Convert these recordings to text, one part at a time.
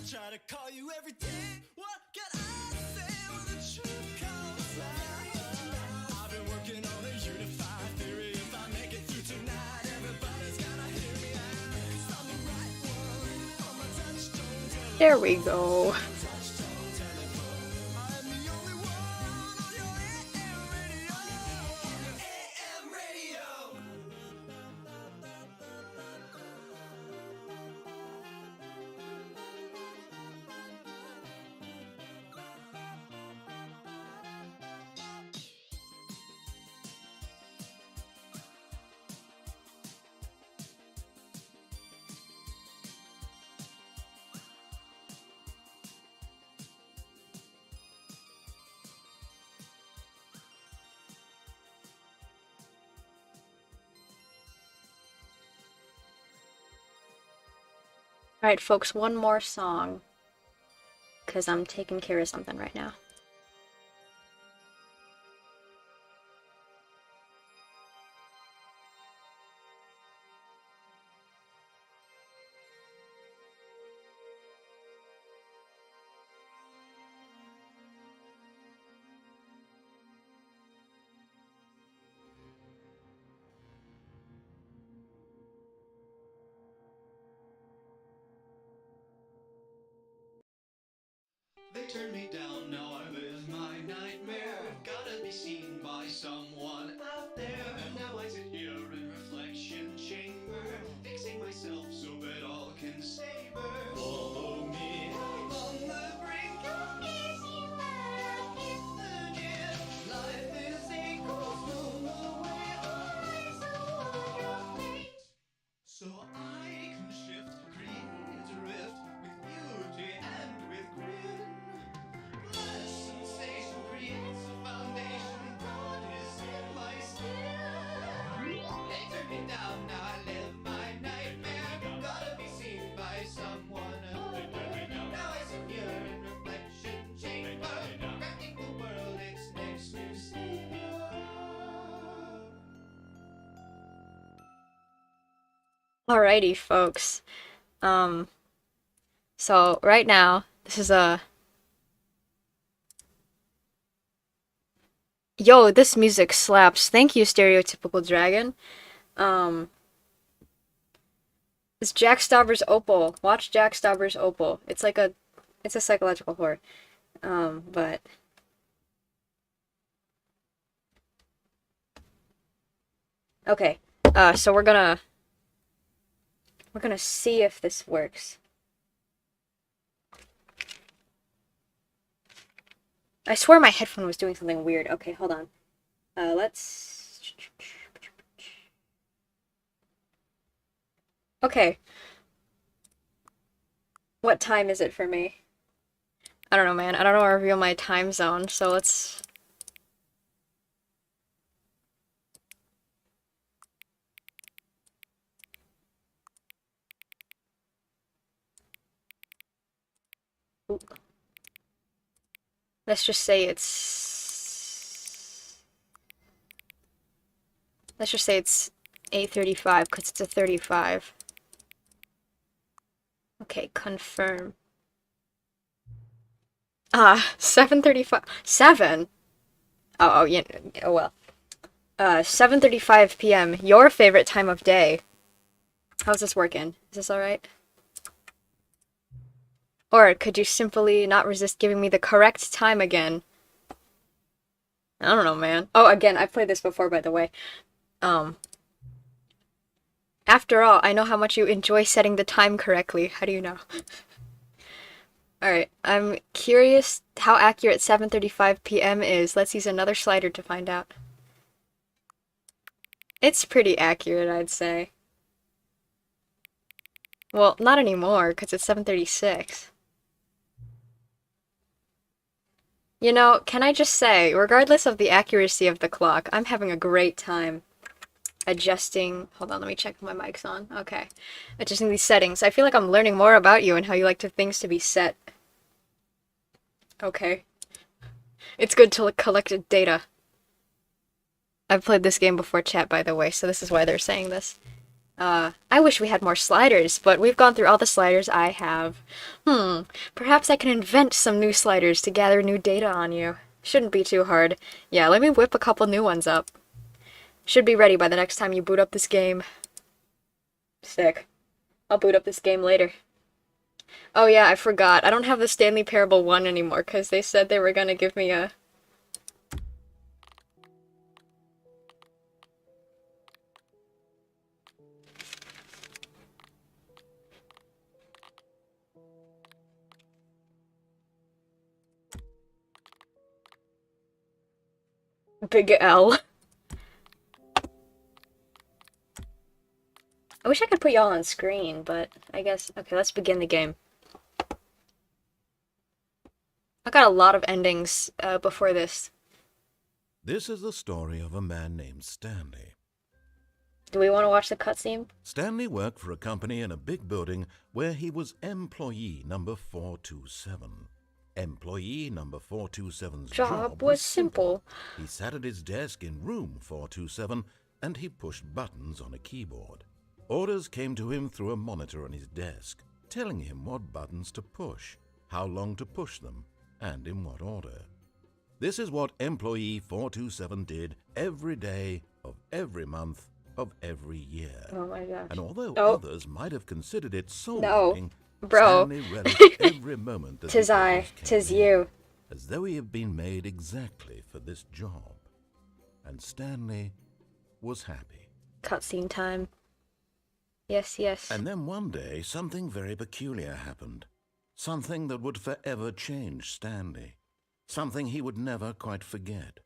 Try to call you every day. What can I say when the truth comes out? I've been working on a unified theory. If I make it through tonight, everybody's gotta hear me out. 'Cause I'm the right one on my touchstone telephone. There we go. Touchstone telephone. I'm the only one on your AM radio. AM radio. Alright, folks, one more song. Because I'm taking care of something right now. They turn me down, now I live my nightmare. Gotta be seen by someone out there. Now I sit here in reflection chamber, fixing myself so that all can savor. Follow me, I'm on the brink of gazing out in the dim. Life is a cold room away, eyes on your fate. So I can shift, create a rift with beauty and with grin. Let sensation creates a foundation. God is in my skin. They turn me down, now I live my nightmare. Gotta be seen by someone out there. Now I sit here in reflection chamber, granting the world its next new savior. Alrighty, folks. So right now, this is a... Yo, this music slaps. Thank you, Stereotypical Dragon. It's Jack Stauber's Opal. Watch Jack Stauber's Opal. It's like a... It's a psychological horror. But... Okay. So we're gonna see if this works. I swear my headphone was doing something weird. Okay, hold on. Let's... Okay. What time is it for me? I don't know, man. I don't know how to reveal my time zone, so let's... Ooh. Let's just say it's... Let's just say it's 8:35, because it's a 35. Okay, confirm. 7:35. 7? Oh, yeah. Oh, well. 7:35 p.m. Your favorite time of day. How's this working? Is this alright? Or could you simply not resist giving me the correct time again? I don't know, man. Oh, again, I've played this before, by the way. After all, I know how much you enjoy setting the time correctly. How do you know? Alright, I'm curious how accurate 7:35 p.m. is. Let's use another slider to find out. It's pretty accurate, I'd say. Well, not anymore, because it's 7:36. You know, can I just say, regardless of the accuracy of the clock, I'm having a great time adjusting... Hold on, let me check if my mic's on. Okay. Adjusting these settings. I feel like I'm learning more about you and how you like things to be set. Okay. It's good to collect data. I've played this game before, chat, by the way, so this is why they're saying this. I wish we had more sliders, but we've gone through all the sliders I have. Perhaps I can invent some new sliders to gather new data on you. Shouldn't be too hard. Yeah, let me whip a couple new ones up. Should be ready by the next time you boot up this game. Sick. I'll boot up this game later. Oh yeah, I forgot. I don't have the Stanley Parable 1 anymore, because they said they were gonna give me a... Big L. I wish I could put y'all on screen, but I guess... Okay, let's begin the game. I got a lot of endings before this. This is the story of a man named Stanley. Do we want to watch the cutscene? Stanley worked for a company in a big building where he was employee number 427. Employee number 427's Job was simple. He sat at his desk in room 427 and he pushed buttons on a keyboard. Orders came to him through a monitor on his desk, telling him what buttons to push, how long to push them, and in what order. This is what employee 427 did every day of every month of every year. Oh my gosh. And although others might have considered it soul-making, bro. Stanley relished every moment that Tis I, tis you. as though he had been made exactly for this job. And Stanley was happy. Cutscene time. Yes, yes. And then one day, something very peculiar happened. Something that would forever change Stanley. Something he would never quite forget.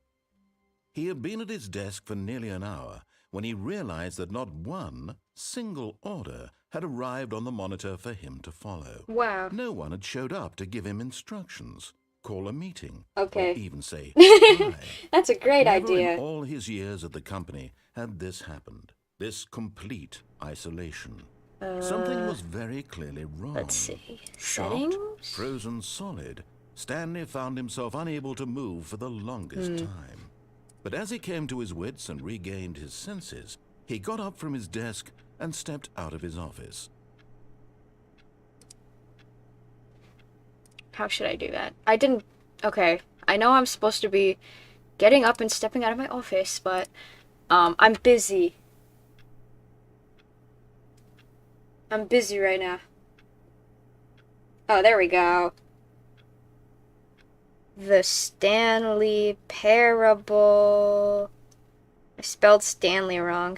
He had been at his desk for nearly an hour when he realized that not one single order had arrived on the monitor for him to follow. Wow. No one had showed up to give him instructions, call a meeting, Okay. or even say hi. That's a great Never idea. in all his years at the company had this happened. This complete isolation. Something was very clearly wrong. Let's see. Shocked, Settings? frozen solid, Stanley found himself unable to move for the longest time. But as he came to his wits and regained his senses, he got up from his desk and stepped out of his office. How should I do that? I didn't... Okay. I know I'm supposed to be getting up and stepping out of my office, but I'm busy. I'm busy right now. Oh, there we go. The Stanley Parable. I spelled Stanley wrong.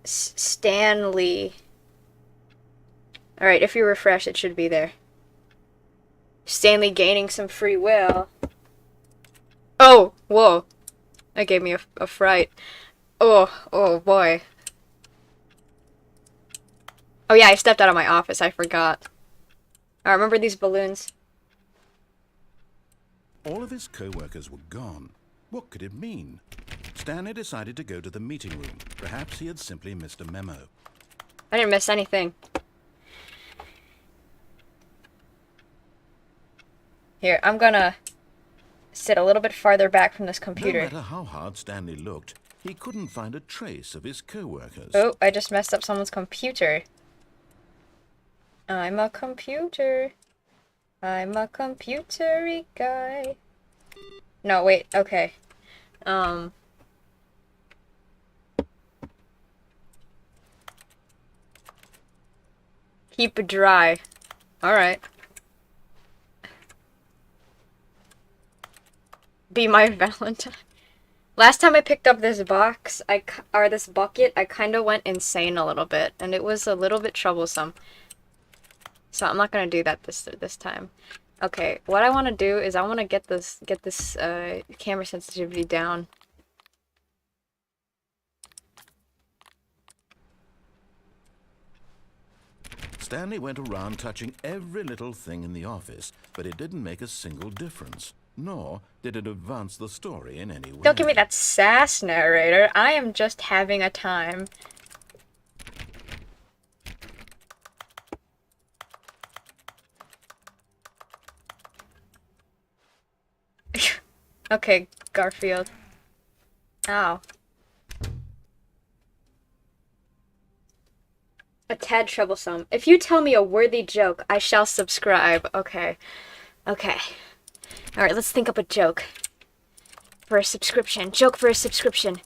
Stanley. Alright, if you refresh, it should be there. Stanley gaining some free will. Oh, whoa. That gave me a fright. Oh boy. Oh yeah, I stepped out of my office, I forgot. I remember these balloons. All of his co-workers were gone. What could it mean? Stanley decided to go to the meeting room. Perhaps he had simply missed a memo. I didn't miss anything. Here, I'm gonna sit a little bit farther back from this computer. No matter how hard Stanley looked, he couldn't find a trace of his co-workers. Oh, I just messed up someone's computer. I'm a computer. I'm a computery guy. No, wait, okay. Keep it dry. Alright. Be my Valentine. Last time I picked up this box, this bucket, I kind of went insane a little bit, and it was a little bit troublesome. So I'm not gonna do that this time. Okay, what I want to do is I want to get this camera sensitivity down. Stanley went around touching every little thing in the office, but it didn't make a single difference, nor did it advance the story in any way. Don't give me that sass, narrator. I am just having a time. Okay, Garfield. Ow. A tad troublesome. If you tell me a worthy joke, I shall subscribe. Okay. Okay. Alright, let's think up a joke. For a subscription. Joke for a subscription.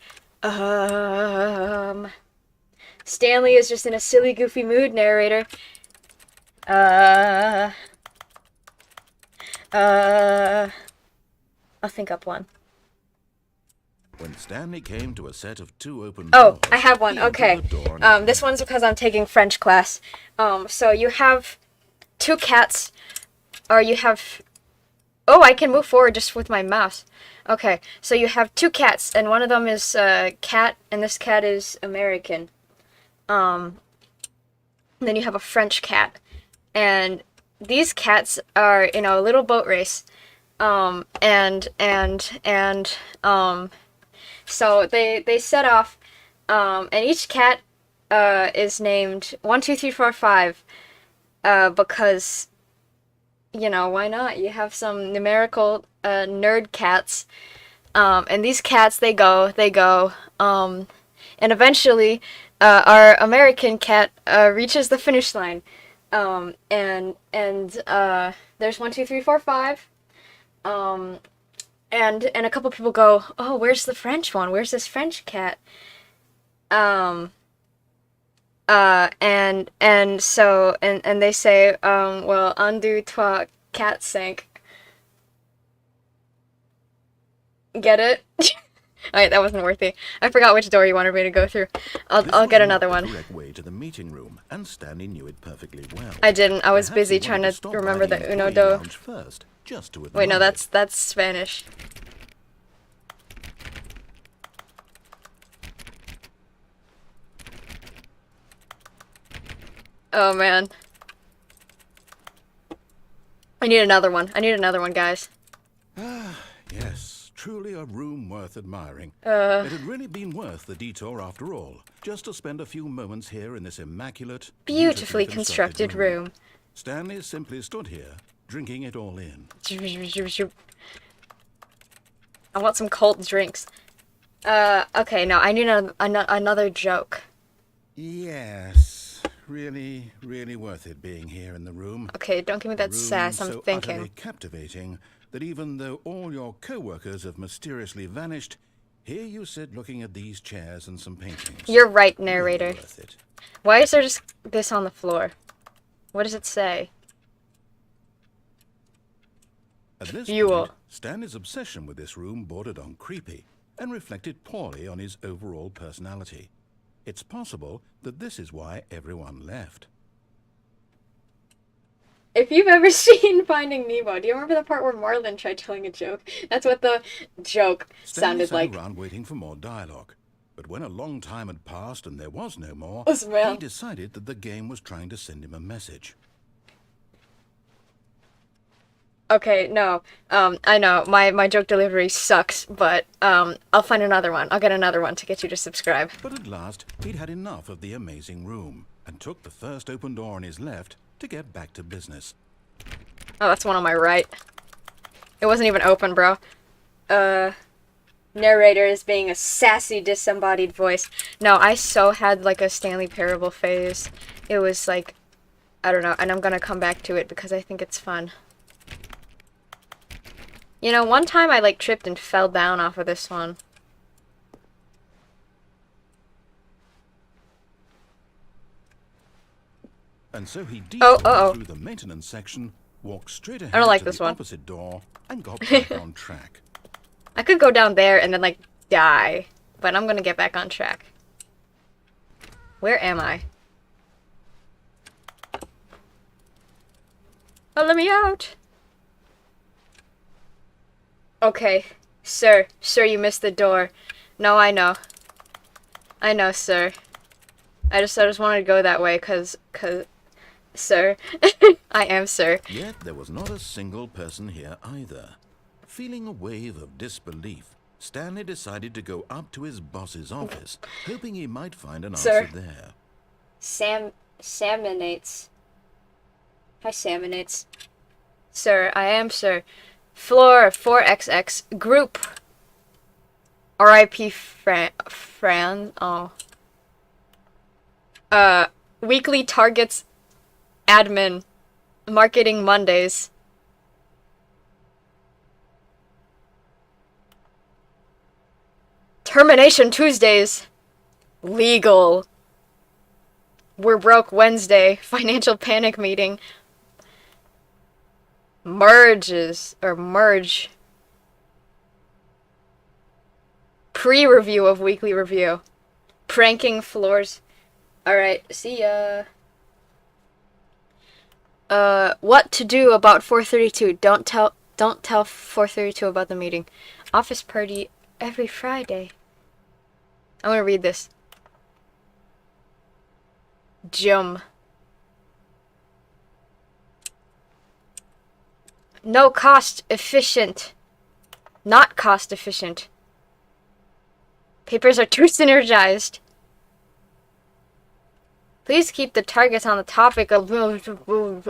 Stanley is just in a silly, goofy mood, narrator. I'll think up one. When Stanley came to a set of 2 open Oh, doors, I have one. he entered Okay. the door on his This left. one's because I'm taking French class. So you have 2 cats, or you have... Oh, I can move forward just with my mouse. Okay, so you have 2 cats, and one of them is cat, and this cat is American. Then you have a French cat, and these cats are in a little boat race. So they set off, and each cat is named 1, 2, 3, 4, 5, because, you know, why not? You have some numerical nerd cats, and these cats, they go, and eventually our American cat reaches the finish line, and there's 1, 2, 3, 4, 5. And a couple people go, oh, where's the French one? Where's this French cat? And so they say, well, un, deux, trois, cat sank. Get it? Alright, that wasn't worthy. I forgot which door you wanted me to go through. I'll This get was not another the one. correct way to the meeting room, and Stanley knew it perfectly well. I didn't. I was Perhaps busy he trying wanted to stop remember by the Uno employee Do. lounge first, just to Wait, no, admire it. that's Spanish. Oh, man. I need another one. I need another one, guys. Yes, truly a room worth admiring. Uh. It had really been worth the detour after all, just to spend a few moments here in this immaculate, Beautifully constructed room. Stanley simply stood here, drinking it all in. I want some cold drinks. Okay, no, I need another joke. Yes, really, really worth it being here in the room. Okay, don't give me that Room sass, I'm so thinking. utterly captivating that even though all your co-workers have mysteriously vanished, here you sit looking at these chairs and some paintings. You're right, Really narrator. worth it. Why is there just this on the floor? What does it say? At this Fuel. point, Stanley's obsession with this room bordered on creepy and reflected poorly on his overall personality. It's possible that this is why everyone left. If you've ever seen Finding Nemo, do you remember the part where Marlin tried telling a joke? That's what the joke Stanley sounded sat like. around waiting for more dialogue. But when a long time had passed and there was no more, This man. he decided that the game was trying to send him a message. Okay, no. I know, my joke delivery sucks, but, I'll find another one. I'll get another one to get you to subscribe. But at last, he'd had enough of the amazing room and took the first open door on his left to get back to business. Oh, that's one on my right. It wasn't even open, bro. Narrator is being a sassy, disembodied voice. No, I so had, like, a Stanley Parable phase. It was, like, I don't know, and I'm gonna come back to it because I think it's fun. You know, one time I, like, tripped and fell down off of this one. And so he Oh, detoured through the maintenance section, walked straight ahead like to this the one. opposite door, and got back on track. I could go down there and then, like, die. But I'm gonna get back on track. Where am I? Oh, let me out! Okay. Sir. Sir, you missed the door. No, I know. I know, sir. I just wanted to go that way, cause... Sir. I am, sir. Yet there was not a single person here either. Feeling a wave of disbelief, Stanley decided to go up to his boss's office, hoping he might find an Sir. answer there. Salmonates. Hi, Salmonates. Sir, I am, sir. Floor 4XX. Group. R.I.P. Fran. Oh. Weekly targets admin. Marketing Mondays. Termination Tuesdays. Legal. We're broke Wednesday. Financial panic meeting. Merge. Pre-review of weekly review. Pranking floors. Alright, see ya. What to do about 432? Don't tell 432 about the meeting. Office party every Friday. I'm gonna read this. Jum. No cost efficient. Not cost efficient. Papers are too synergized. Please keep the targets on the topic of...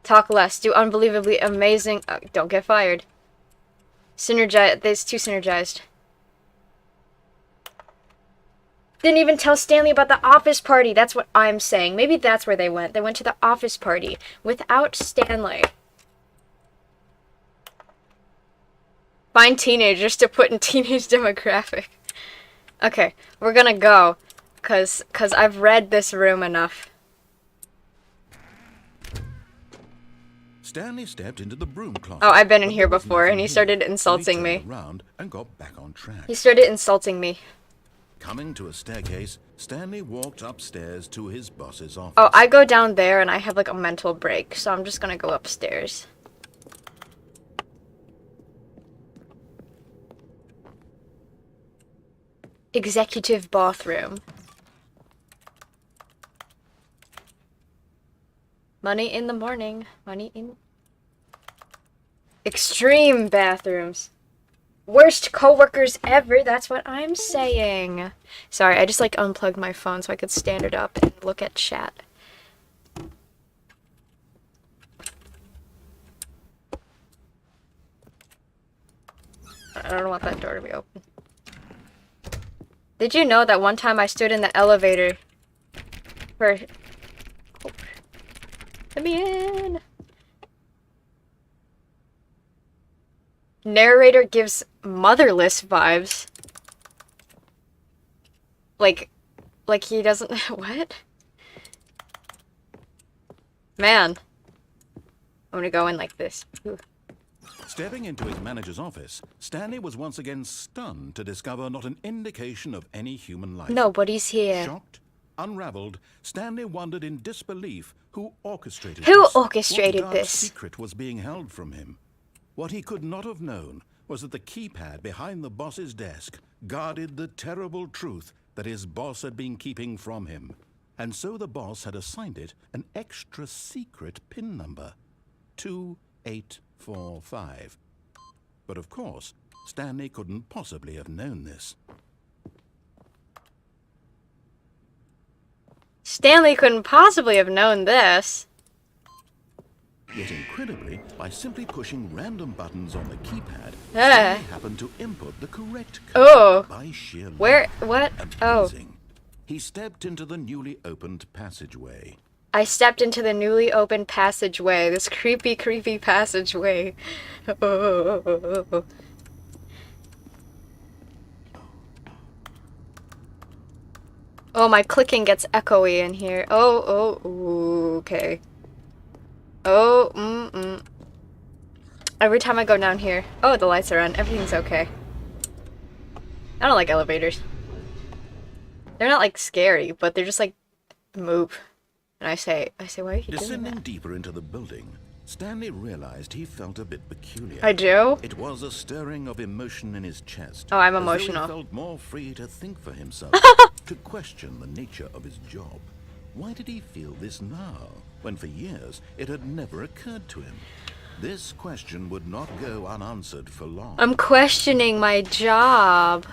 Talk less. Do unbelievably amazing... don't get fired. Synergize... It's too synergized. Didn't even tell Stanley about the office party. That's what I'm saying. Maybe that's where they went. They went to the office party without Stanley. Find teenagers to put in teenage demographic. Okay, we're gonna go. Cause I've read this room enough. Stanley stepped into the broom closet. Oh, I've been in here before, and he started insulting me. Around and got back on track. He started insulting me. Coming to a staircase, Stanley walked upstairs to his boss's office. Oh, I go down there and I have like a mental break, so I'm just gonna go upstairs. Executive bathroom. Money in the morning. Money in... Extreme bathrooms. Worst coworkers ever, that's what I'm saying. Sorry, I just like unplugged my phone so I could stand it up and look at chat. I don't want that door to be open. Did you know that one time I stood in the elevator for... Oh. Let me in! Narrator gives motherless vibes. Like he doesn't... What? Man. I'm gonna go in like this. Ooh. Stepping into his manager's office, Stanley was once again stunned to discover not an indication of any human life. Nobody's here. Shocked, unraveled, Stanley wondered in disbelief who orchestrated Who this. orchestrated What dark this? secret was being held from him? What he could not have known was that the keypad behind the boss's desk guarded the terrible truth that his boss had been keeping from him. And so the boss had assigned it an extra secret PIN number. 2845. But of course, Stanley couldn't possibly have known this. Stanley couldn't possibly have known this. Yet incredibly, by simply pushing random buttons on the keypad, Ah. Stanley happened to input the correct code Oh. by sheer luck. Where? What? Oh. Amazing. He stepped into the newly opened passageway. I stepped into the newly opened passageway. This creepy, creepy passageway. Oh. Oh, my clicking gets echoey in here. Oh, ooh, okay. Oh, Every time I go down here. Oh, the lights are on. Everything's okay. I don't like elevators. They're not, like, scary, but they're just, like, move. And I say, why are you doing Descending that? deeper into the building, Stanley realized he felt a bit peculiar. I do? It was a stirring of emotion in his chest. Oh, I'm as though emotional. He felt more free to think for himself, to question the nature of his job. Why did he feel this now, when for years it had never occurred to him? This question would not go unanswered for long. I'm questioning my job.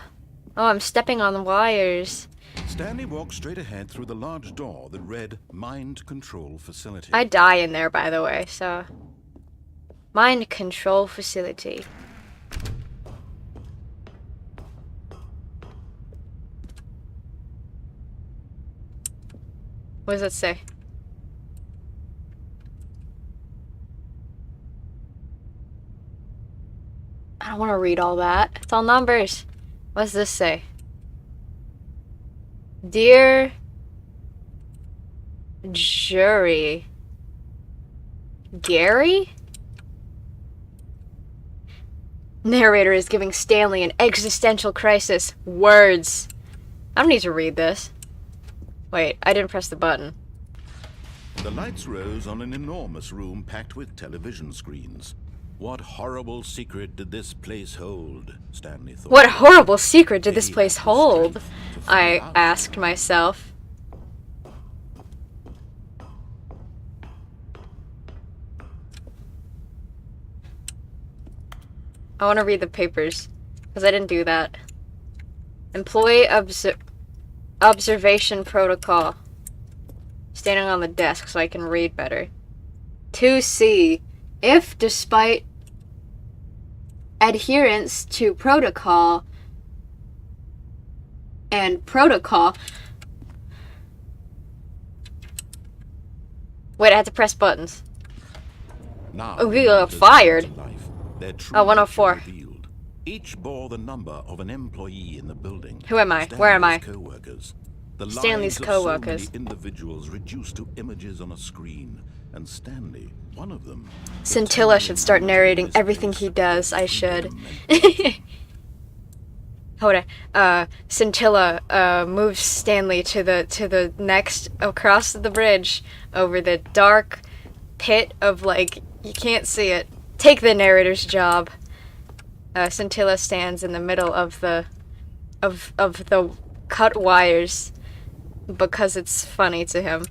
Oh, I'm stepping on the wires. Stanley walked straight ahead through the large door that read Mind Control Facility. I die in there, by the way, so... Mind control facility. What does that say? I don't want to read all that. It's all numbers. What does this say? Dear jury. Gary? Narrator is giving Stanley an existential crisis. Words. I don't need to read this. Wait, I didn't press the button. The lights rose on an enormous room packed with television screens. What horrible secret did this place hold? Stanley thought. What horrible secret did this place hold? I asked myself. I want to read the papers, because I didn't do that. Employee observation protocol. Standing on the desk so I can read better. 2C. If, despite adherence to protocol and protocol... Wait, I had to press buttons. Now, Oh, we got fired. Oh, 104. Revealed. Each bore the number of an employee in the building. Who am I? Where am I? Co-workers. The Stanley's lives of co-workers. So many individuals reduced to images on a screen, and Stanley, one of them. Scintilla should start narrating everything he does. I should. Hold on. Scintilla moves Stanley to the next across the bridge over the dark pit of, like, you can't see it. Take the narrator's job. Scintilla stands in the middle of the cut wires because it's funny to him.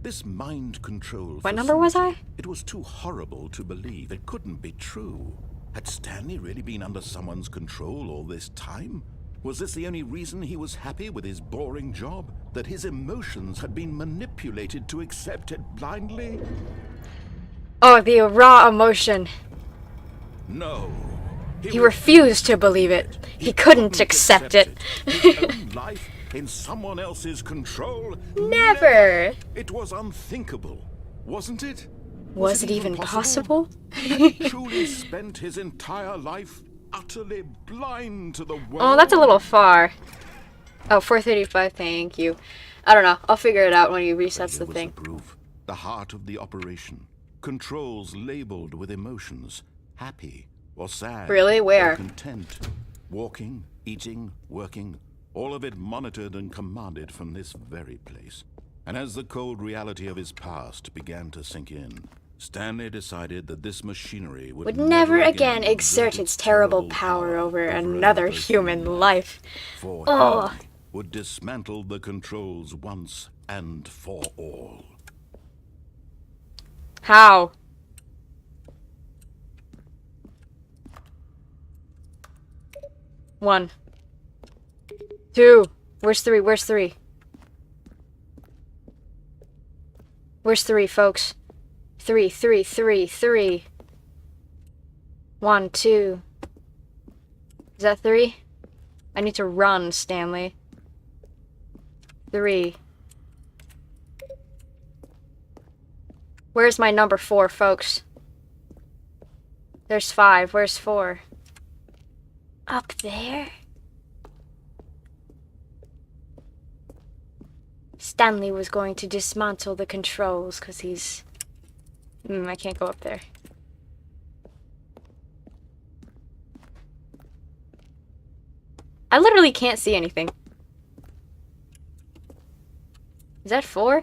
This mind control. What number was I? It was too horrible to believe. It couldn't be true. Had Stanley really been under someone's control all this time? Was this the only reason he was happy with his boring job? That his emotions had been manipulated to accept it blindly? Oh, the raw emotion. No. He refused to believe it. He couldn't accept it. His own life in someone else's control? Never. It was unthinkable, wasn't it? Was it even possible? Had he truly spent his entire life utterly blind to the world? Oh, that's a little far. Oh, 435, thank you. I don't know. I'll figure it out when he resets the thing. The proof, the heart of the operation. Controls labeled with emotions. Happy or sad. Really? Where? Or content. Walking, eating, working. All of it monitored and commanded from this very place. And as the cold reality of his past began to sink in, Stanley decided that this machinery would never again exert its terrible power over another human life. For he would dismantle the controls once and for all. How? One. Two. Where's three? Where's three? Where's three, folks? Three. 1, 2. Is that 3? I need to run, Stanley. 3. Where's my number 4, folks? There's 5. Where's 4? Up there? Stanley was going to dismantle the controls because he's... I can't go up there. I literally can't see anything. Is that 4?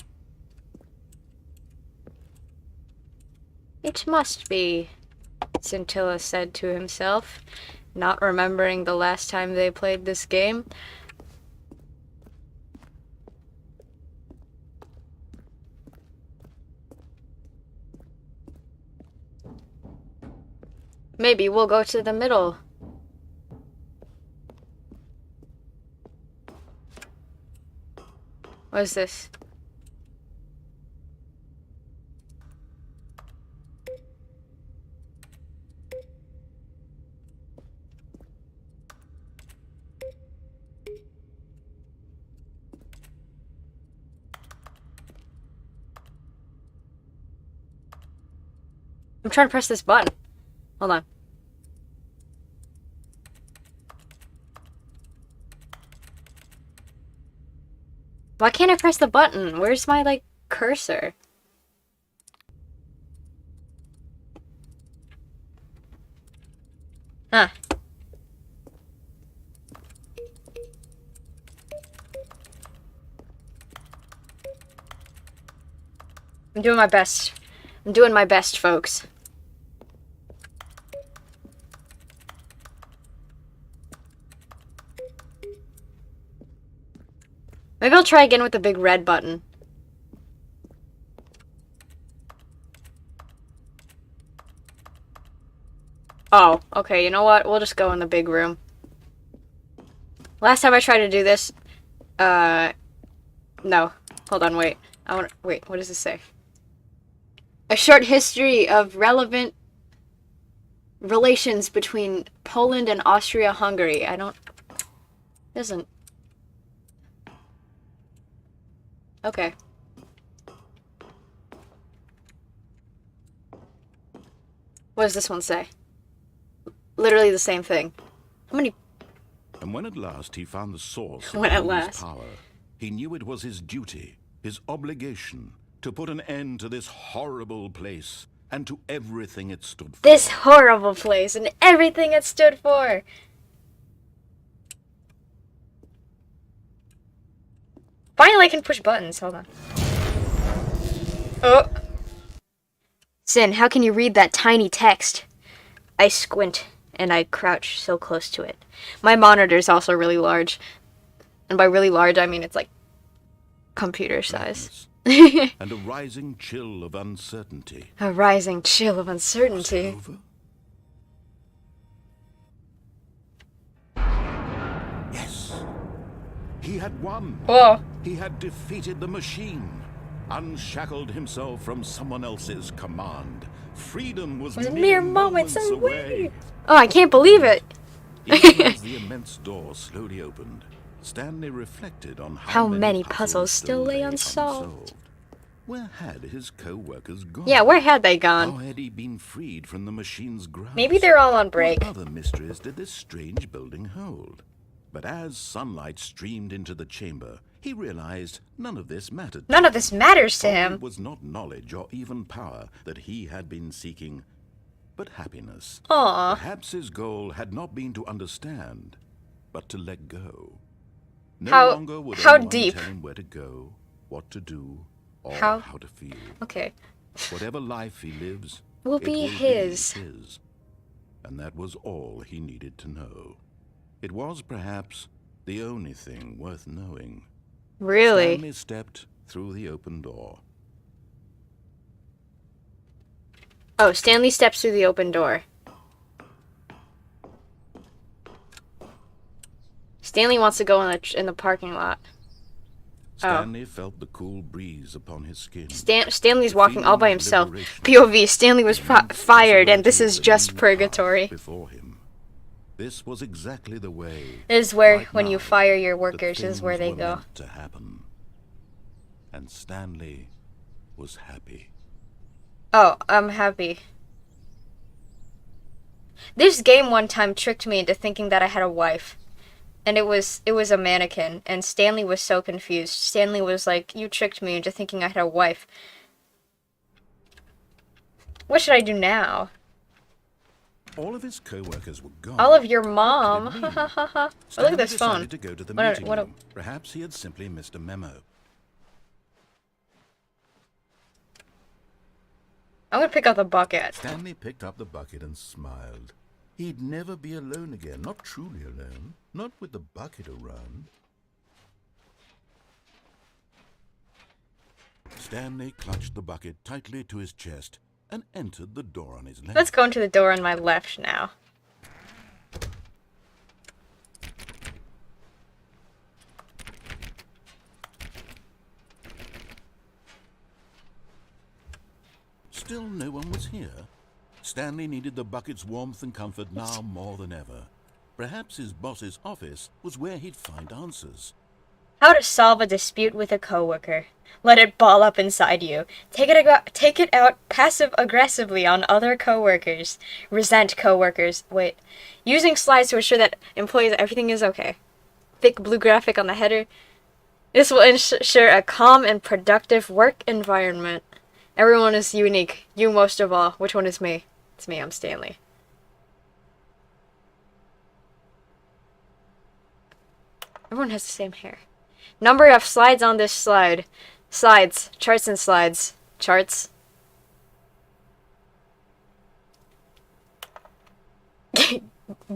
It must be, Scintilla said to himself, not remembering the last time they played this game. Maybe we'll go to the middle. What is this? I'm trying to press this button. Hold on. Why can't I press the button? Where's my, like, cursor? Huh. I'm doing my best. I'm doing my best, folks. Maybe I'll try again with the big red button. Oh, okay, you know what? We'll just go in the big room. Last time I tried to do this, no. Hold on, wait. Wait, what does this say? A short history of relevant relations between Poland and Austria-Hungary. Isn't. Okay. What does this one say? Literally the same thing. How many? And when at last he found the source When of at all last. his power, he knew it was his duty, his obligation, to put an end to this horrible place and to everything it stood for. This horrible place and everything it stood for. Finally I can push buttons. Hold on. Oh. Sin, how can you read that tiny text? I squint and I crouch so close to it. My monitor's also really large. And by really large, I mean it's like computer size. And a rising chill of uncertainty. A rising chill of uncertainty. Was it over? Yes. He had won. Whoa. He had defeated the machine, unshackled himself from someone else's command. Freedom was Mere moments away. Oh, I can't believe it. Even as the immense door slowly opened, Stanley reflected on How many puzzles still lay unsolved. Where had his co-workers gone? Yeah, where had they How gone? had he been freed from the machine's grasp? Maybe they're all on break. What other mysteries did this strange building hold? But as sunlight streamed into the chamber, he realized none of this mattered. None of this matters to All him. It was not knowledge or even power that he had been seeking, but happiness. Aw. Perhaps his goal had not been to understand, but to let go. No How- longer would how anyone deep? tell him where to go, what to do, or How- how to feel. Okay. Whatever life he lives, Will it be his. his. And that was all he needed to know. It was perhaps the only thing worth knowing. Really? Stanley stepped through the open door. Oh, Stanley steps through the open door. Stanley wants to go in the parking lot. Stanley felt the cool breeze upon his skin. Stanley's The walking all by feeling of himself. liberation. POV, Stanley was The fired, and this possibility is of the just new purgatory. path before him. This was exactly the way. This is where, right when you now, fire your that workers, this is where they things were go. meant to happen. And Stanley was happy. Oh, I'm happy. This game one time tricked me into thinking that I had a wife. And it was a mannequin, and Stanley was so confused. Stanley was like, "You tricked me into thinking I had a wife. What should I do now?" All of his co-workers were gone. All of your mom. What could Ha it ha mean? ha ha. Oh, look at Stanley this phone. decided to go to the What a- meeting what a- room. Perhaps he had simply missed a memo. I'm gonna pick up the bucket. Stanley picked up the bucket and smiled. He'd never be alone again, not truly alone, not with the bucket around. Stanley clutched the bucket tightly to his chest and entered the door on his left. Let's go into the door on my left now. Still no one was here. Stanley needed the bucket's warmth and comfort now more than ever. Perhaps his boss's office was where he'd find answers. How to solve a dispute with a coworker. Let it ball up inside you. Take it out passive-aggressively on other coworkers. Resent coworkers. Wait. Using slides to ensure that employees everything is okay. Thick blue graphic on the header. This will ensure a calm and productive work environment. Everyone is unique. You most of all. Which one is me? It's me. I'm Stanley. Everyone has the same hair. Number of slides on this slide. Slides. Charts and slides. Charts.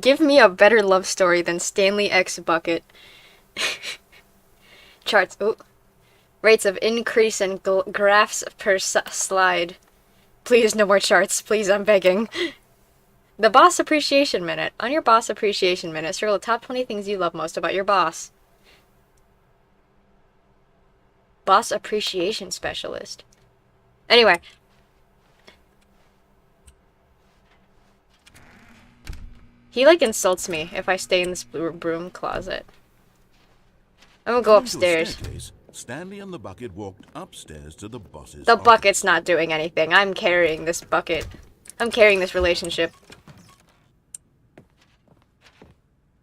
Give me a better love story than Stanley X Bucket. Charts. Ooh. Rates of increase in graphs per slide. Please, no more charts. Please, I'm begging. The Boss Appreciation Minute. On your Boss Appreciation Minute, circle the top 20 things you love most about your boss. Boss Appreciation Specialist. Anyway. He, like, insults me if I stay in this broom closet. I'm gonna go upstairs. Stanley and the bucket walked upstairs to the boss's The office. bucket's not doing anything. I'm carrying this bucket. I'm carrying this relationship.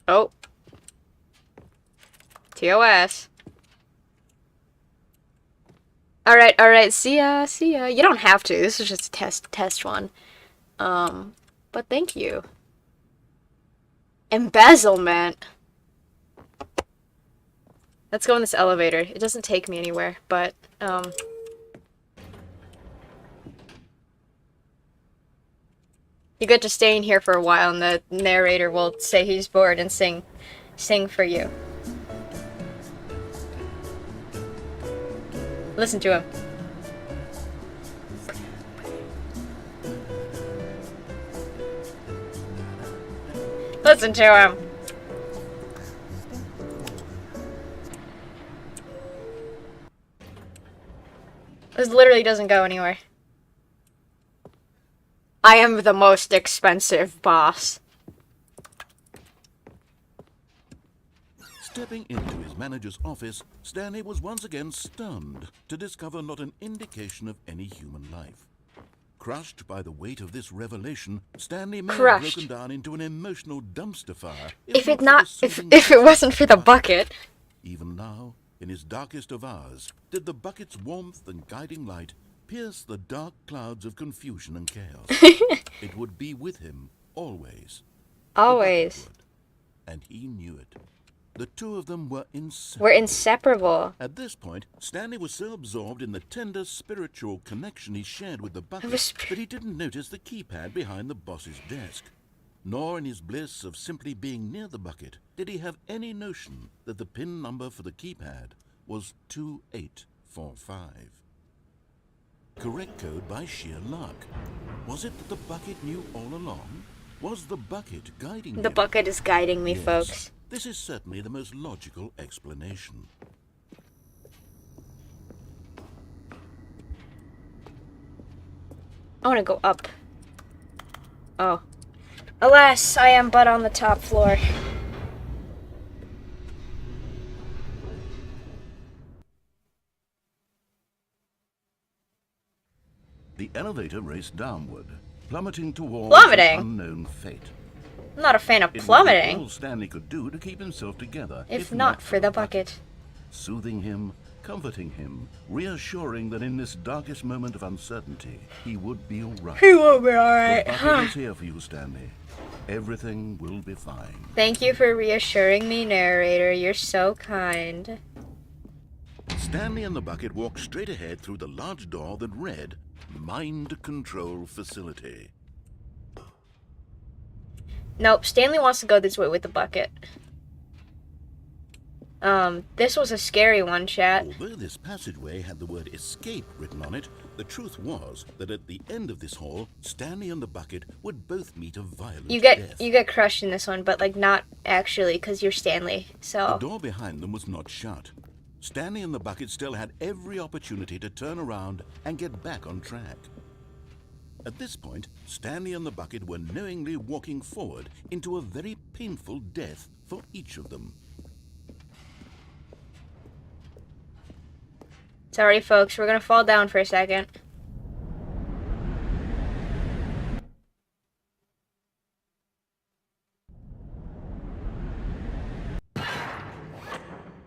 Oh. TOS. Alright, see ya. You don't have to. This is just a test one. But thank you. Embezzlement. Let's go in this elevator. It doesn't take me anywhere, but, you get to stay in here for a while, and the narrator will say he's bored and sing for you. Listen to him. Listen to him. This literally doesn't go anywhere. I am the most expensive boss. Stepping into his manager's office, Stanley was once again stunned to discover not an indication of any human life. Crushed by the weight of this revelation, Stanley may have broken down into an emotional dumpster fire. If it wasn't for the bucket. Even now, in his darkest of hours, did the bucket's warmth and guiding light pierce the dark clouds of confusion and chaos. It would be with him always. Always. And he knew it. The two of them were inseparable. We're inseparable. At this point, Stanley was so absorbed in the tender spiritual connection he shared with the bucket that he didn't notice the keypad behind the boss's desk. Nor in his bliss of simply being near the bucket did he have any notion that the PIN number for the keypad was 2845. Correct code by sheer luck. Was it that the bucket knew all along? Was the bucket guiding him? The bucket is guiding me, Yes, folks. this is certainly the most logical explanation. I want to go up. Oh. Alas, I am but on the top floor. The elevator raced downward, plummeting towards Plummeting? an unknown fate. I'm not a fan of It was plummeting. all Stanley could do to keep himself together, If not for the bucket. Soothing him, comforting him, reassuring that in this darkest moment of uncertainty, he would be all right. He will be The alright. bucket is here for you, Stanley. Everything will be fine. Thank you for reassuring me, narrator. You're so kind. Stanley and the bucket walked straight ahead through the large door that read, Mind Control Facility. Nope, Stanley wants to go this way with the bucket. This was a scary one, chat. Although this passageway had the word escape written on it, the truth was that at the end of this hall, Stanley and the bucket would both meet a violent death. You get crushed in this one, but like not actually, because you're Stanley. The So door behind them was not shut. Stanley and the bucket still had every opportunity to turn around and get back on track. At this point, Stanley and the bucket were knowingly walking forward into a very painful death for each of them. Sorry, folks. We're gonna fall down for a second.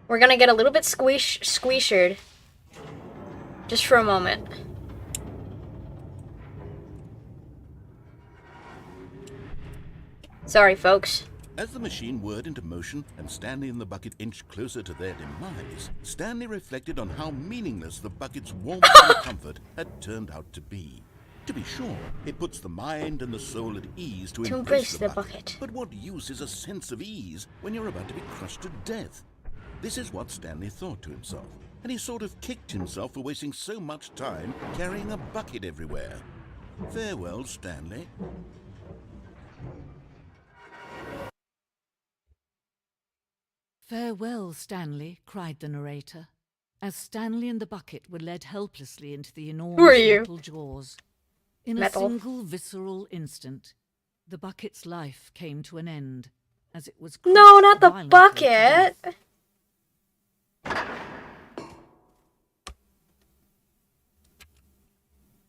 We're gonna get a little bit squeeshed. Just for a moment. Sorry, folks. As the machine whirred into motion and Stanley and the bucket inched closer to their demise, Stanley reflected on how meaningless the bucket's warmth and comfort had turned out to be. To be sure, it puts the mind and the soul at ease to embrace the bucket. But what use is a sense of ease when you're about to be crushed to death? This is what Stanley thought to himself, and he sort of kicked himself for wasting so much time carrying a bucket everywhere. Farewell, Stanley. "Farewell, Stanley," cried the narrator, as Stanley and the bucket were led helplessly into the enormous metal jaws. In a single visceral instant, the bucket's life came to an end, as it was crushed No, not the violently to bucket! death.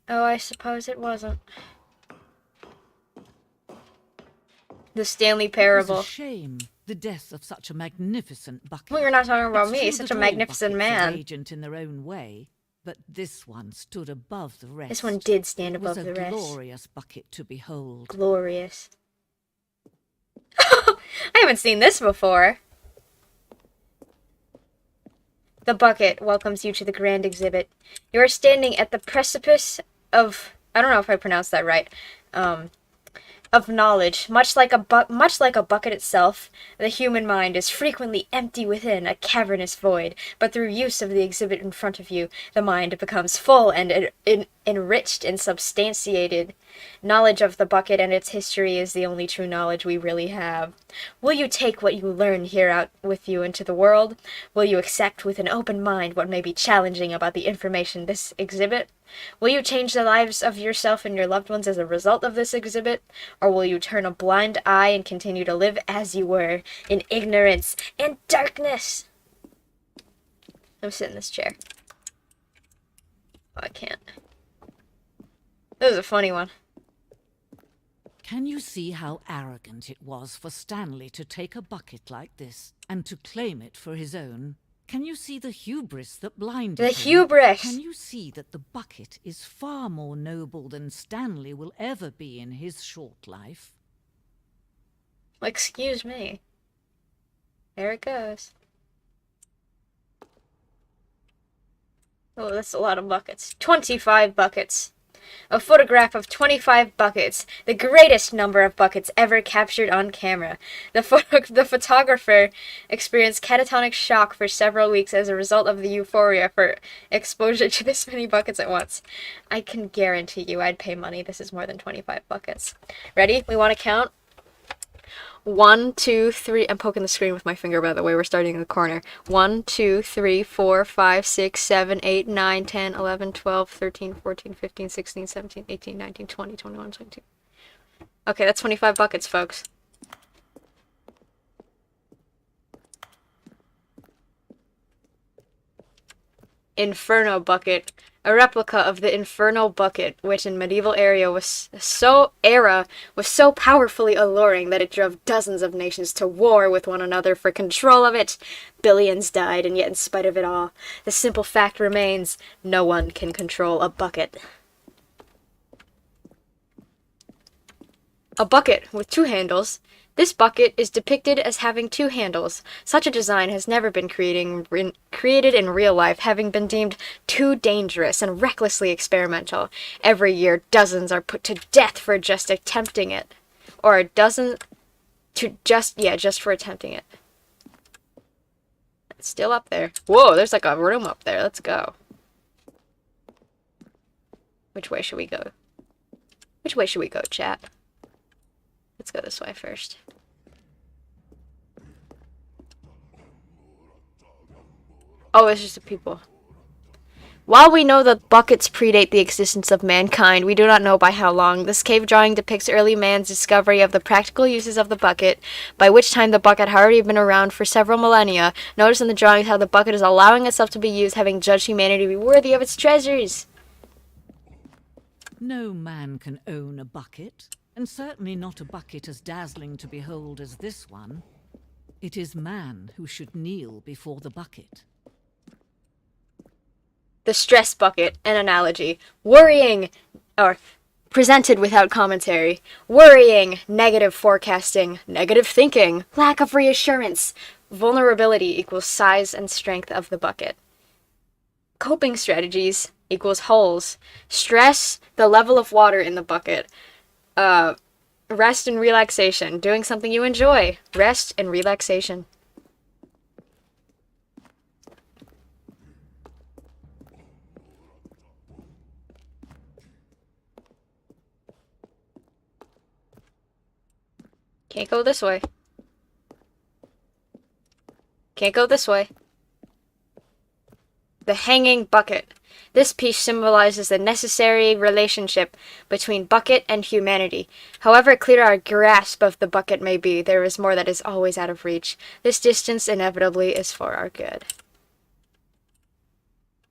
Oh, I suppose it wasn't. The Stanley It Parable. was a shame, the death of such a magnificent bucket. Well, you're not talking about It's me, true such that a all magnificent buckets are man. radiant in their own way, but this one stood above the rest. This one did stand It was above the a rest. glorious bucket to behold. Glorious. I haven't seen this before. The bucket welcomes you to the grand exhibit. You are standing at the precipice of, I don't know if I pronounced that right, of knowledge. Much like a bucket itself, the human mind is frequently empty within a cavernous void, but through use of the exhibit in front of you, the mind becomes full and enriched and substantiated. Knowledge of the bucket and its history is the only true knowledge we really have. Will you take what you learn here out with you into the world? Will you accept with an open mind what may be challenging about the information this exhibit? Will you change the lives of yourself and your loved ones as a result of this exhibit? Or will you turn a blind eye and continue to live as you were, in ignorance and darkness? I'm sitting in this chair. Oh, I can't. That was a funny one. Can you see how arrogant it was for Stanley to take a bucket like this and to claim it for his own? Can you see the hubris that blinded him? The hubris! Can you see that the bucket is far more noble than Stanley will ever be in his short life? Excuse me. There it goes. Oh, that's a lot of buckets. 25 buckets. A photograph of 25 buckets, the greatest number of buckets ever captured on camera. The photographer experienced catatonic shock for several weeks as a result of the euphoria for exposure to this many buckets at once. I can guarantee you I'd pay money. This is more than 25 buckets. Ready? We want to count? 1, 2, 3. I'm poking the screen with my finger, by the way. We're starting in the corner. 1, 2, 3, 4, 5, 6, 7, 8, 9, 10, 11, 12, 13, 14, 15, 16, 17, 18, 19, 20, 21, 22. Okay, that's 25 buckets, folks. Inferno bucket. A replica of the Inferno bucket, which in medieval era was so powerfully alluring that it drove dozens of nations to war with one another for control of it. Billions died, and yet in spite of it all, the simple fact remains, no one can control a bucket. A bucket with 2 handles. This bucket is depicted as having 2 handles. Such a design has never been created in real life, having been deemed too dangerous and recklessly experimental. Every year, dozens are put to death for just attempting it. Or a dozen just for attempting it. It's still up there. Whoa, there's like a room up there. Let's go. Which way should we go? Which way should we go, chat? Let's go this way first. Oh, it's just the people. While we know that buckets predate the existence of mankind, we do not know by how long. This cave drawing depicts early man's discovery of the practical uses of the bucket, by which time the bucket had already been around for several millennia. Notice in the drawings how the bucket is allowing itself to be used, having judged humanity to be worthy of its treasures. No man can own a bucket, and certainly not a bucket as dazzling to behold as this one. It is man who should kneel before the bucket. The stress bucket, an analogy. Worrying, or presented without commentary. Worrying, negative forecasting, negative thinking, lack of reassurance. Vulnerability equals size and strength of the bucket. Coping strategies equals holes. Stress, the level of water in the bucket. Rest and relaxation, doing something you enjoy. Rest and relaxation. Can't go this way. Can't go this way. The hanging bucket. This piece symbolizes the necessary relationship between bucket and humanity. However clear our grasp of the bucket may be, there is more that is always out of reach. This distance inevitably is for our good.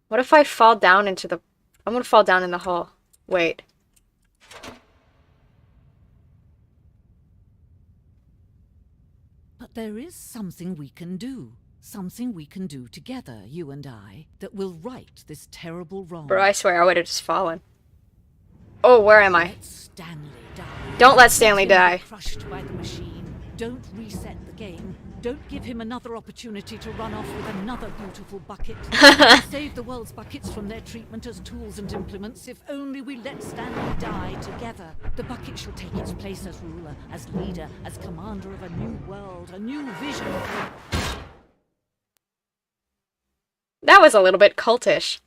What if I fall down into the... I'm gonna fall down in the hole. Wait. But there is something we can do. Something we can do together, you and I, that will right this terrible wrong. Bro, I swear I would have just fallen. Oh, where am I? Let Stanley die. Don't let Stanley die. Crushed by the machine. Don't reset the game. Don't give him another opportunity to run off with another beautiful bucket. Save the world's buckets from their treatment as tools and implements. If only we let Stanley die together. The bucket shall take its place as ruler, as leader, as commander of a new world, a new vision. That was a little bit cultish.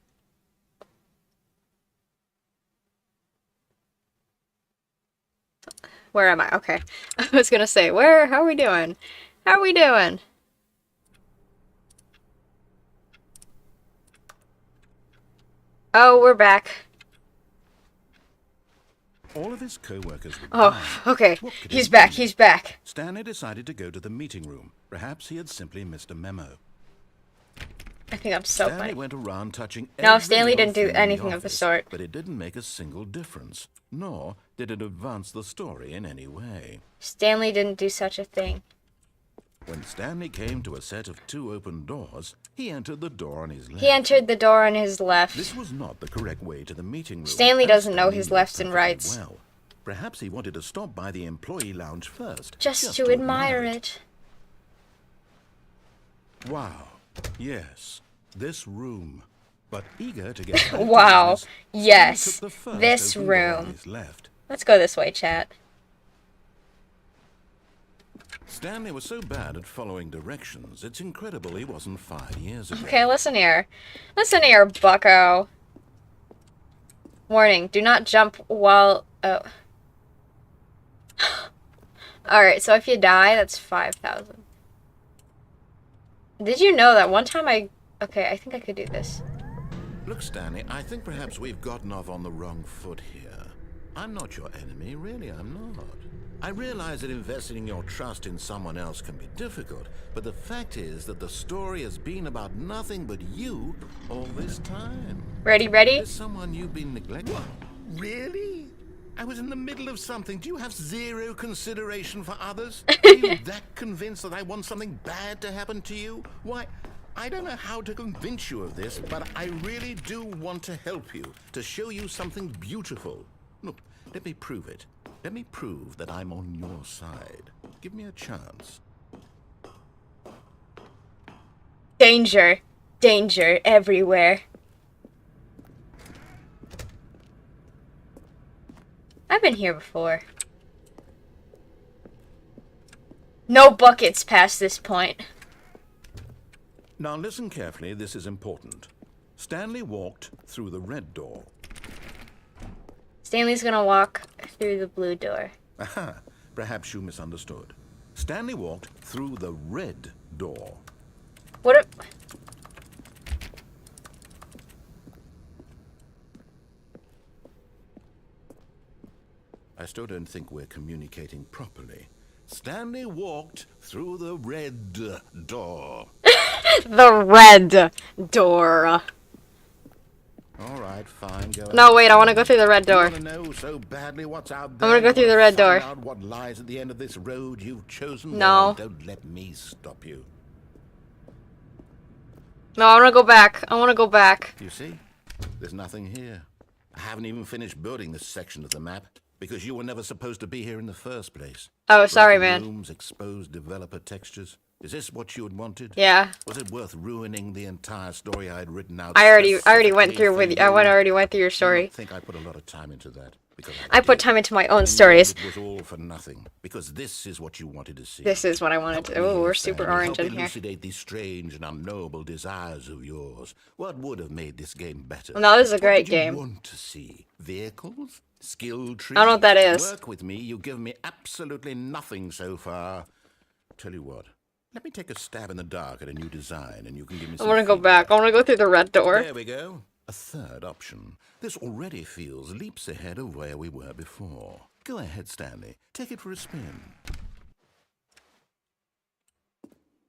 Where am I? Okay. I was gonna say, how are we doing? How are we doing? Oh, we're back. All of his co-workers were Oh, gone. okay. What could He's it back, mean? he's back. Stanley decided to go to the meeting room. Perhaps he had simply missed a memo. I think I'm so Stanley funny. went around touching No, every Stanley little didn't do thing in anything of the office, sort. But it didn't make a single difference, nor did it advance the story in any way. Stanley didn't do such a thing. When Stanley came to a set of 2 open doors, he entered the door on his left. He entered the door on his left. This was not the correct way to the meeting room. Stanley and doesn't know Stanley his knew lefts and perfectly rights. Well, perhaps he wanted to stop by the employee lounge first. Just to admire it. Wow. Yes, this room. But eager to get back to Wow. business, Stanley Yes. took the first This open door on room. his left. Let's go this way, chat. Stanley was so bad at following directions, it's incredible he wasn't 5 years ago. Okay, listen here. Listen here, bucko. Warning, do not jump while... Oh. Alright, so if you die, that's 5,000. Did you know that one time I... Okay, I think I could do this. Look, Stanley, I think perhaps we've gotten off on the wrong foot here. I'm not your enemy, really, I'm not. I realize that investing your trust in someone else can be difficult, but the fact is that the story has been about nothing but you all this time. Ready? There's someone you've been neglecting. Really? I was in the middle of something. Do you have zero consideration for others? Are you that convinced that I want something bad to happen to you? Why, I don't know how to convince you of this, but I really do want to help you, to show you something beautiful. Look, let me prove it. Let me prove that I'm on your side. Give me a chance. Danger. Danger everywhere. I've been here before. No buckets past this point. Now listen carefully, this is important. Stanley walked through the red door. Stanley's gonna walk through the blue door. Aha, perhaps you misunderstood. Stanley walked through the red door. What if... I still don't think we're communicating properly. Stanley walked through the red door. The red door. All right, fine. Go No, ahead. wait, I want to go through the red door. You want to know so badly what's out there? I'm gonna go through the red door. Find out what lies at the end of this road you've chosen? No. Well, don't let me stop you. No, I want to go back. I want to go back. You see? There's nothing here. I haven't even finished building this section of the map because you were never supposed to be here in the first place. Oh, sorry, Broken man. Rooms, exposed developer textures. Is this what you had wanted? Yeah. Was it worth ruining the entire story I had written out? I already went through with you. I already went through your I story. think I put a lot of time into that because I put time into my own stories. It was all for nothing because this is what you wanted to see. This is what I wanted to. Oh, we're super orange in here. Elucidate these strange and unknowable desires of yours. What would have made this game better? No, this is a great What did game. you want to see? Vehicles? Skill trees? I don't know what that is. Work with me. You've given me absolutely nothing so far. Tell you what. Let me take a stab in the dark at a new design, and you can give me some I want to go back. I want to go through the red door. There we go. A third option. This already feels leaps ahead of where we were before. Go ahead, Stanley. Take it for a spin.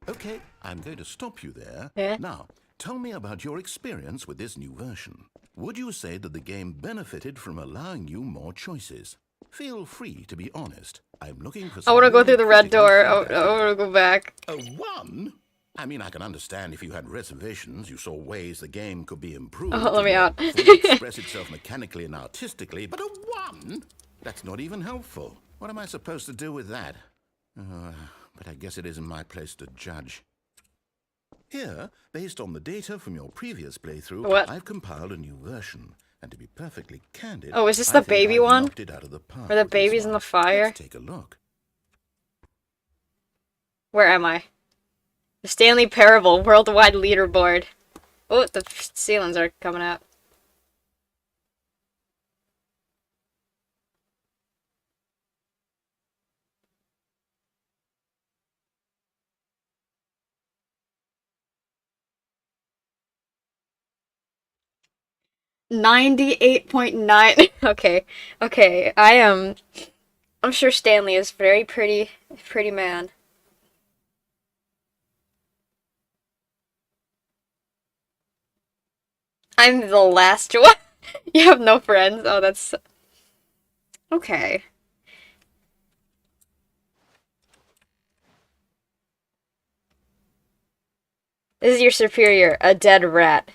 Okay, I'm going to stop you there. Yeah. Now, tell me about your experience with this new version. Would you say that the game benefited from allowing you more choices? Feel free to be honest. I'm looking for I some want to go really through the red critical door. feedback. I want to go back. A 1? I mean, I can understand if you had reservations, you saw ways the game could be improved. Oh, let me out. fully express itself mechanically and artistically, but a 1? That's not even helpful. What am I supposed to do with that? But I guess it isn't my place to judge. Here, based on the data from your previous playthrough, What? I've compiled a new version. And to be perfectly candid, Oh, is this I the think baby I've one? knocked it out of the park Where the with this baby's in one. the fire? Let's take a look. Where am I? The Stanley Parable Worldwide Leaderboard. Oh, the ceilings are coming up. $98.9. Okay, okay. I'm sure Stanley is very pretty man. I'm the last one. You have no friends. Oh, that's okay. This is your superior, a dead rat.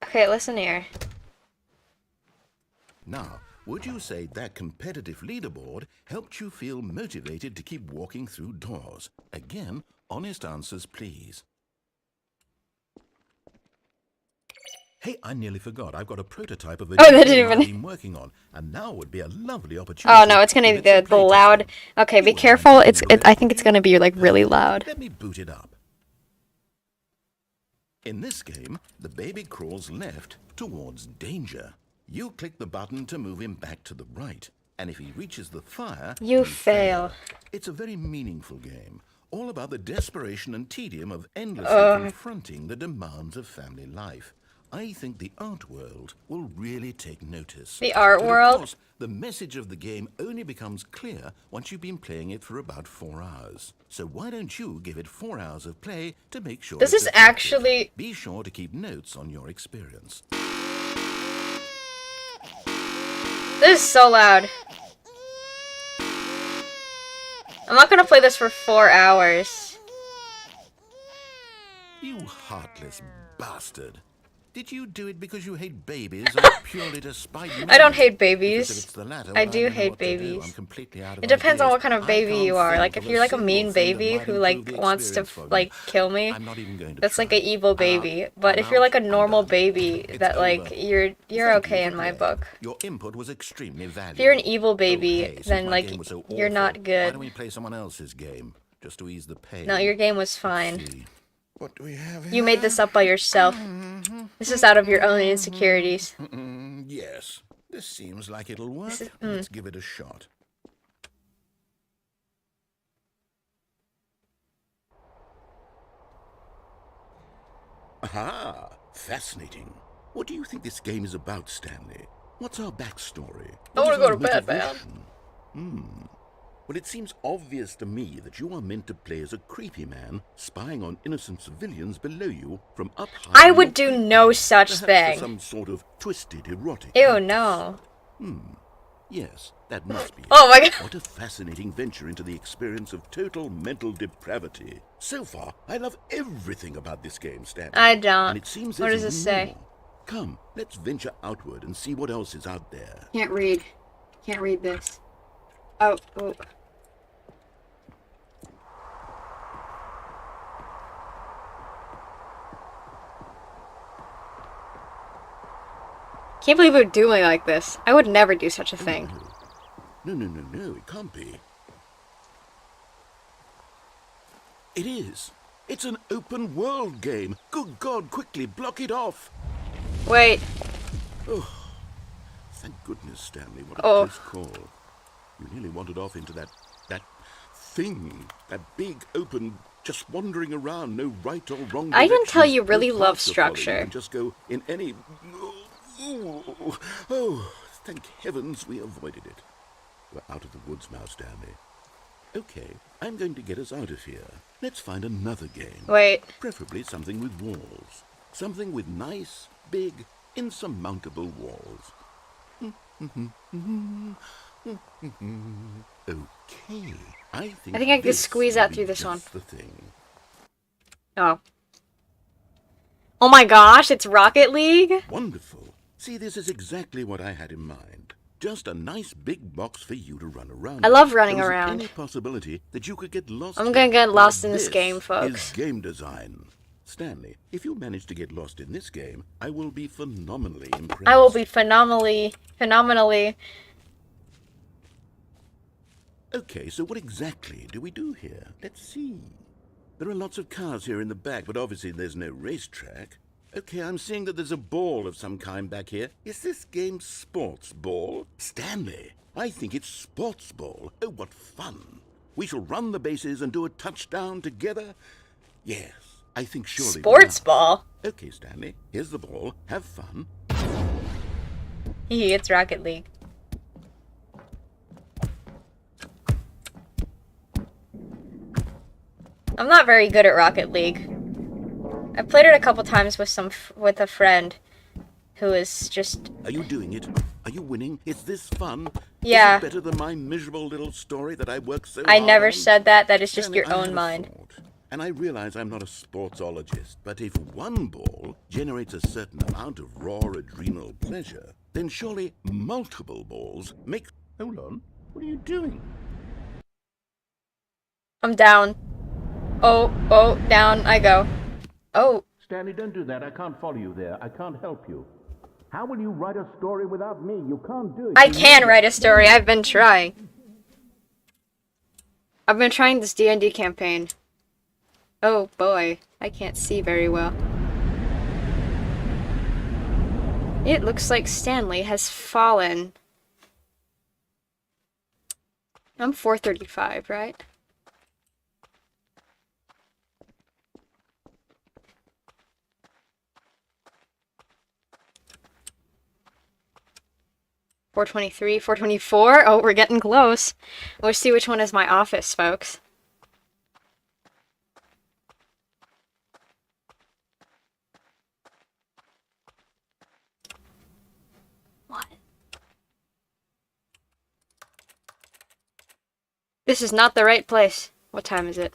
Okay, listen here. Now, would you say that competitive leaderboard helped you feel motivated to keep walking through doors? Again, honest answers, please. Hey, I nearly forgot. I've got a prototype of a Oh, that game didn't I've even- been working on, and now would be a lovely opportunity. Oh no, it's gonna to be get the some loud. playtesting. Okay, be You careful. wouldn't mind I think it's gonna be like really loud. Let me boot it up. In this game, the baby crawls left towards danger. You click the button to move him back to the right, and if he reaches the fire, You fail. It's a very meaningful game, all about the desperation and tedium of endlessly confronting the demands of family life. I think the art world will really take notice. The art But world? Of course, the message of the game only becomes clear once you've been playing it for about 4 hours. So why don't you give it 4 hours of play to make sure This it's is effective? actually- Be sure to keep notes on your experience. This is so loud. I'm not gonna play this for 4 hours. You heartless bastard. Did you do it because you hate babies or purely to spite me? I don't hate Because babies. if it's the latter, I well, do don't know hate what to do. babies. I'm completely out of It depends on ideas. what kind of I baby can't you are. think Like, of if a you're like a single mean thing that baby might who, improve like, the wants to, experience for me. like, kill me, I'm not even going to that's like try. an evil baby. But if you're like a normal baby, It's that, like, over. you're Thank you okay for in my playing. book. Your input was extremely valuable. If you're an evil baby, Okay, since then, my like, game was so you're awful, not Why good. don't we play someone else's game just to ease the pain? No, your game was Let's fine. see. What do we have here? You made this up by yourself. This is out of your own insecurities. Yes, this seems like it'll work. is- Let's give it a shot. Aha! Fascinating. What do you think this game is about, Stanley? What's our backstory? I want to go to What is our bed, man. motivation? Well, it seems obvious to me that you are meant to play as a creepy man spying on innocent civilians below you from up high. I would do no such Perhaps thing. for some sort of twisted erotic. Ew, purpose. no. Yes, that must be it. Oh my god. What a fascinating venture into the experience of total mental depravity. So far, I love everything about this game, Stanley. I don't. And it seems What there's does it even say? more. Come, let's venture outward and see what else is out there. Can't read. Can't read this. Oh. Can't believe it would do me like this. I would never do such a thing. No, it can't be. It is. It's an open world game. Good God, quickly, block it off. Wait. Thank goodness, Stanley, what a Oh. close call. You nearly wandered off into that thing. That big, open, just wandering around, no right or wrong I can tell directions, you really no love paths to follow. You structure. can just go in any... Oh, thank heavens we avoided it. We're out of the woods now, Stanley. Okay, I'm going to get us out of here. Let's find another game. Wait. Preferably something with walls. Something with nice, big, insurmountable walls. Okay, I think I could this squeeze will out be through this just one. The thing. Oh. Oh my gosh, it's Rocket League? Wonderful. See, this is exactly what I had in mind. Just a nice big box for you to run around. I love running There isn't around. Any possibility that you could get lost. I'm here. gonna get lost Now in this game, folks. Is game design. Stanley, if you manage to get lost in this game, I will be phenomenally impressed. I will be phenomenally. Okay, so what exactly do we do here? Let's see. There are lots of cars here in the back, but obviously there's no racetrack. Okay, I'm seeing that there's a ball of some kind back here. Is this game sports ball? Stanley, I think it's sports ball. Oh, what fun. We shall run the bases and do a touchdown together. Yes, I think surely we Sports are. ball. Okay, Stanley, here's the ball. Have fun. It's Rocket League. I'm not very good at Rocket League. I played it a couple times with a friend who is just... Are you doing it? Are you winning? Is this fun? Yeah. Is it better than my miserable little story that I worked so I hard never on? said that. That is just Stanley, your I had own a mind. thought, and I realize I'm not a sportsologist, but if one ball generates a certain amount of raw adrenal pleasure, then surely multiple balls make... Hold on. What are you doing? I'm down. Oh, down I go. Oh, Stanley, don't do that. I can't follow you there. I can't help you. How will you write a story without me? You can't do it. I You can know write that. a story. I've been trying. I've been trying this D&D campaign. Oh boy, I can't see very well. It looks like Stanley has fallen. I'm 435, right? $423, $424. Oh, we're getting close. We'll see which one is my office, folks. What? This is not the right place. What time is it?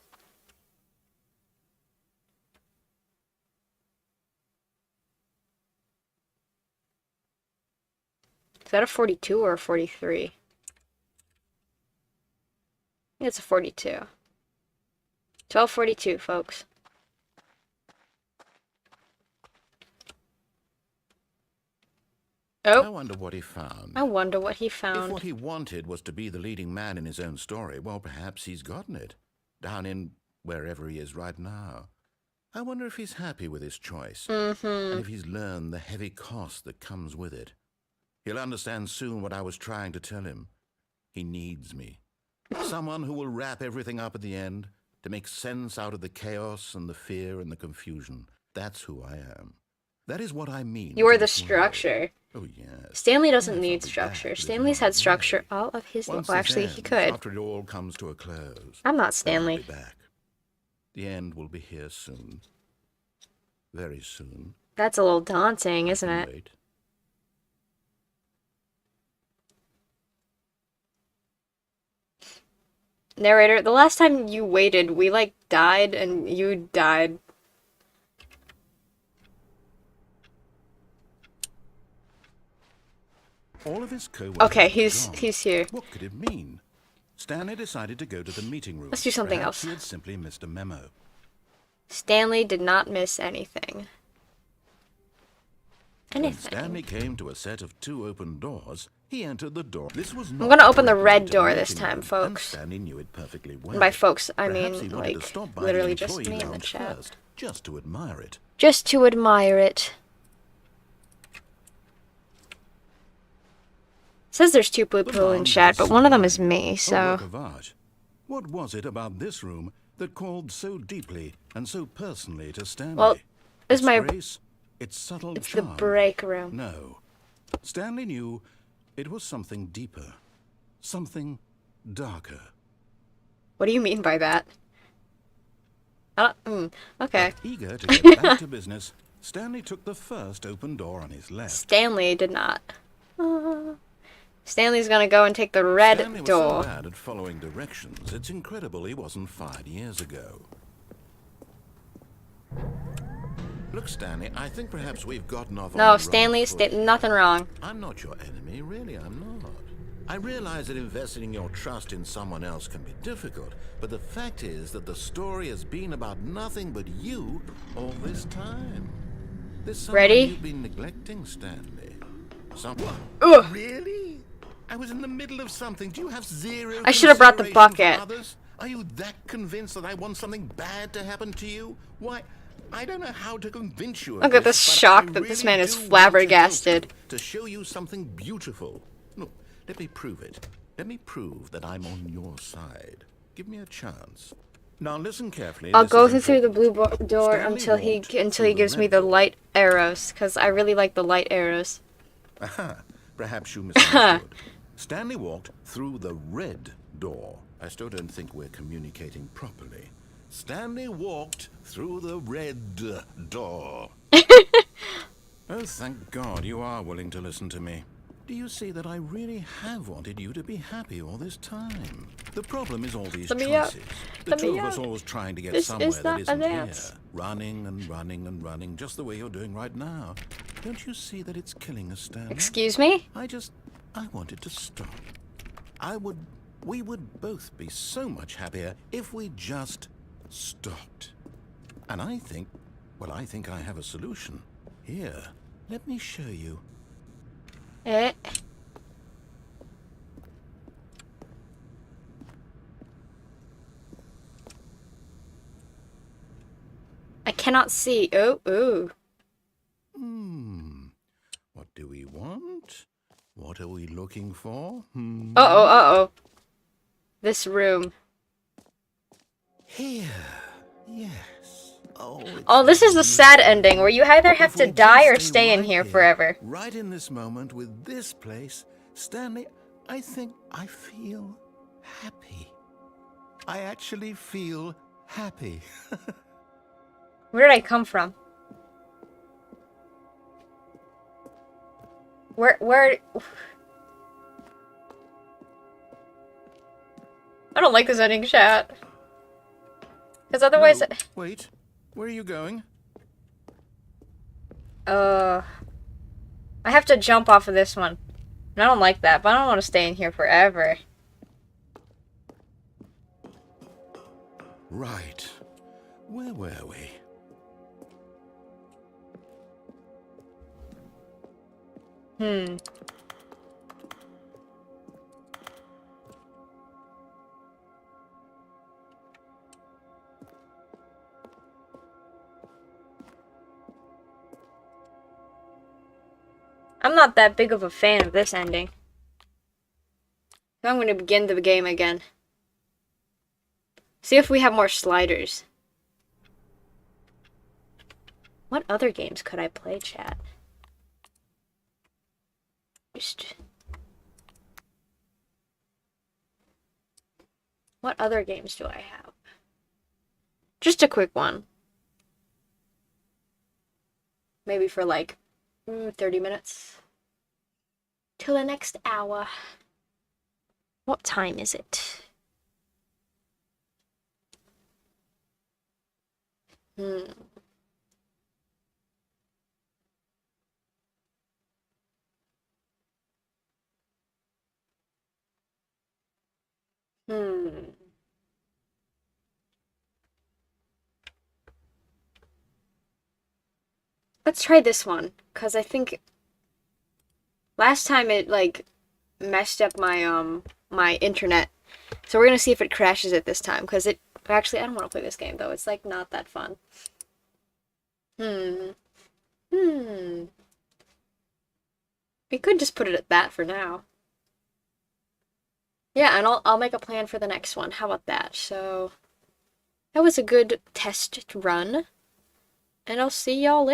Is that a 42 or a 43? It's a 42. 12:42, folks. I Oh, wonder what he found. I wonder what he If found. what he wanted was to be the leading man in his own story, well, perhaps he's gotten it. Down in wherever he is right now. I wonder if he's happy with his choice. And if he's learned the heavy cost that comes with it. He'll understand soon what I was trying to tell him. He needs me. Someone who will wrap everything up at the end, to make sense out of the chaos and the fear and the confusion. That's who I am. That is what I mean. You are to the world. structure. Oh, yes. Stanley doesn't Yes, need I'll be structure. back this Stanley's had morning, structure really. all of his life. Once Well, this actually, ends, he could. after it all comes to a close. I'm not then I'll Stanley. be back. The end will be here soon. Very soon. That's a little daunting, I isn't can it? wait. Narrator, the last time you waited, we, like, died, and you died. All of his co-workers Okay, were he's gone. here. What could it mean? Stanley decided to go to the meeting room. Let's do something Perhaps else. He had simply missed a memo. Stanley did not miss anything. When Stanley came to a set of 2 open doors, he entered the door. This was not I'm gonna open the directly red into door meeting this time, room, folks. And Stanley knew it perfectly well. And by folks, I Perhaps he mean, wanted like, to stop by literally the just employee me in the lounge chat. first, just to admire it. Just to admire it. Says there's 2 people in chat, but one of them is me, A so... work of art. What was it about this room that called so deeply and so personally to Stanley? Well, this is Its my... grace, its subtle It's the charm. break room. No. Stanley knew it was something deeper, something darker. What do you mean by that? Okay. But eager to get back to business, Stanley took the first open door on his left. Stanley did not. Stanley's gonna go and take the red Stanley was door. so bad at following directions, it's incredible he wasn't fired years ago. Look, Stanley, I think perhaps we've gotten off on No, the Stanley, wrong foot. nothing wrong. I'm not your enemy, really, I'm not. I realize that investing your trust in someone else can be difficult, but the fact is that the story has been about nothing but you all this time. There's someone Ready? you've been neglecting, Stanley. Someone? Ugh. Really? I was in the middle of something. Do you have zero I should have brought the consideration for bucket. others? Are you that convinced that I want something bad to happen to you? Why, I don't know how to convince you of Look at this but shock I that this really man is do want to flabbergasted. help you, to show you something beautiful. Look, let me prove it. Let me prove that I'm on your side. Give me a chance. Now listen carefully. I'll this go is through the blue important. door Stanley until he walked through gives me red the door. light arrows, because I really like the light arrows. Aha, perhaps you misunderstood. Stanley walked through the red door. I still don't think we're communicating properly. Stanley walked through the red door. Oh, thank God you are willing to listen to me. Do you see that I really have wanted you to be happy all this time? The problem is all these Let me out. choices. The Let me two of us out. always trying to get This somewhere is that not a isn't here. dance. Running and running and running, just the way you're doing right now. Don't you see that it's killing us, Stanley? Excuse me? I wanted to stop. We would both be so much happier if we just stopped. And I think I have a solution. Here, let me show you. Eh? I cannot see. Oh, ooh. What do we want? What are we looking for? Uh-oh, uh-oh. This room. Here. Yes. Oh, this is the sad ending, where you either have to die or stay in here forever. Right in this moment with this place, Stanley, I think I feel happy. I actually feel happy. Where did I come from? Where... I don't like this ending, chat. Because otherwise... No, wait. Where are you going? I have to jump off of this one. And I don't like that, but I don't want to stay in here forever. Right. Where were we? I'm not that big of a fan of this ending. So I'm going to begin the game again. See if we have more sliders. What other games could I play, chat? What other games do I have? Just a quick one. Maybe for like 30 minutes. Till the next hour. What time is it? Hmm. Let's try this one, because I think last time it, like, messed up my, my internet. So we're gonna see if it crashes it this time, because it, actually, I don't want to play this game, though. It's, like, not that fun. We could just put it at that for now. Yeah, and I'll make a plan for the next one. How about that? So, that was a good test run. And I'll see y'all later.